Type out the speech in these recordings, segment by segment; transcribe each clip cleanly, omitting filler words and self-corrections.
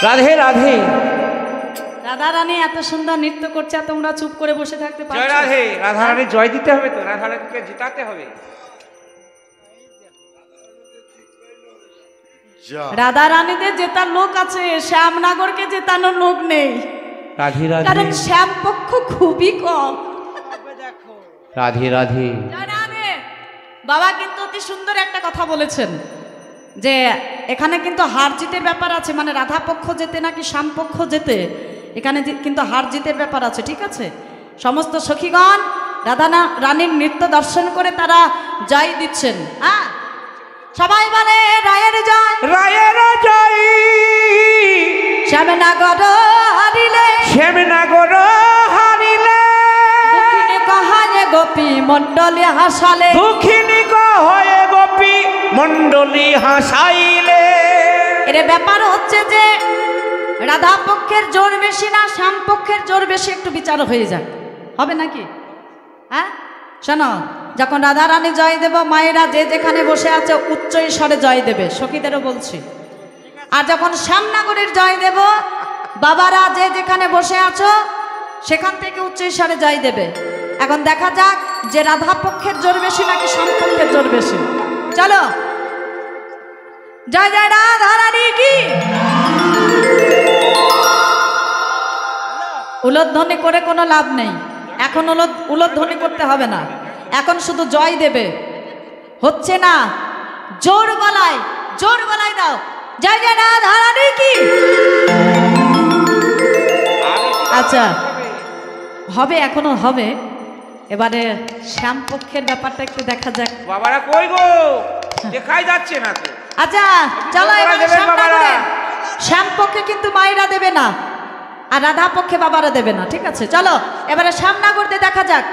রাধে রাধে। রাধা রানী এত সুন্দর নৃত্য করছে, তোমরা চুপ করে বসে থাকতে পারছো? জয় রাধে। রাধা রানী জয় দিতে হবে তো, রাধা রানীকে জিতাতে হবে। রাধা রানীদের জেতার লোক আছে, শ্যামনগরকে জেতানোর লোক নেই। রাধে রাধে। কারণ শ্যাম পক্ষ খুবই কম। রাধে রাধে। বাবা কিন্তু অতি সুন্দর একটা কথা বলেছেন যে এখানে কিন্তু হার জিতের ব্যাপার আছে, মানে রাধা পক্ষ যেতে নাকি শ্যাম পক্ষ যেতে, এখানে কিন্তু হার জিতের ব্যাপার আছে, ঠিক আছে? সমস্ত সখীগণ রাধা রানীর নৃত্য দর্শন করে তারা জয় দিচ্ছেন। হ্যাঁ, সবাই বলে রায়ের জয়, রায়ের জয়। শ্যামনগর হারিলে, শ্যামনগর হারিলে, দুঃখিনী কহায়ে গোপী মণ্ডলী হাসালে, দুঃখিনী কহায়ে গোপী মণ্ডলী হাসাইলে। এর ব্যাপার হচ্ছে যে রাধা পক্ষের জোর বেশি না শ্যাম পক্ষের জোর বেশি, একটু বিচার হয়ে যাক, হবে নাকি? হ্যাঁ শোনো, যখন রাধা রানী জয় দেব, মায়েরা যে যেখানে বসে আছে উচ্চ স্বরে জয় দেবে, সখীদেরও বলছি। আর যখন শ্যামনগরের জয় দেব, বাবারা যে যেখানে বসে আছো সেখান থেকে উচ্চ স্বরে জয় দেবে। এখন দেখা যাক যে রাধা পক্ষের জোর বেশি নাকি শ্যাম পক্ষের জোর বেশি। চলো, জয় জয় রাধা রানী কি। উলধ্বনি করে কোনো লাভ নেই, এখন উলধ্বনি করতে হবে না, এখন শুধু জয় দেবে। হচ্ছে না, জোর গলায়, জোর গলায় দাও, জয় জয় রাধা রানী কি। আচ্ছা হবে, এখনো হবে। এবারে শ্যাম পক্ষের ব্যাপারটা একটু দেখা যাক। বাবারা কই গো, দেখাই যাচ্ছে না তো। আচ্ছা চলো, এবারে শ্যাম পক্ষে কিন্তু মায়েরা দেবে না, আর রাধা পক্ষে বাবারা দেবে না, ঠিক আছে? চলো এবারে শ্যামনগরতে দেখা যাক।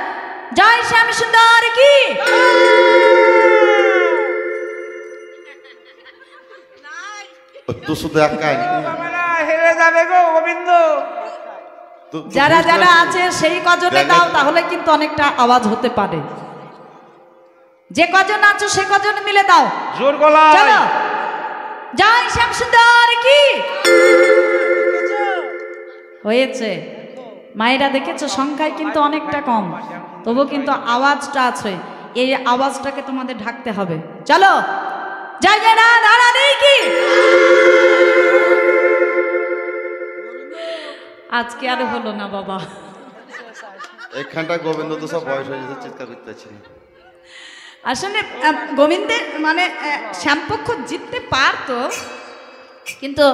জয় শ্যাম সুন্দর কি। হেরে যাবে গো গোবিন্দ। যারা যারা আছে সেই কজনে দাও, তাহলে কিন্তু অনেকটা আওয়াজ হতে পারে। যে কজন আছো সে কজন মিলে দাও, জোর গলায়। চলো, জয় শ্যাম সুন্দর কি। হয়েছে মায়েরা, দেখেছো সংখ্যায় কিন্তু অনেকটা কম, তবু কিন্তু আওয়াজটা আছে, এই আওয়াজটাকে তোমাদের ঢাকতে হবে। চলো, জয় জয় রাধা রানী কি। আজকে আর হলো না বাবা, এখানটা গোবিন্দ তো সব বয়স হয়ে যেতে চিৎকার করতেছে। আসলে গোবিন্দের মানে শ্যামপক্ষ জিততে পারতো, কিন্তু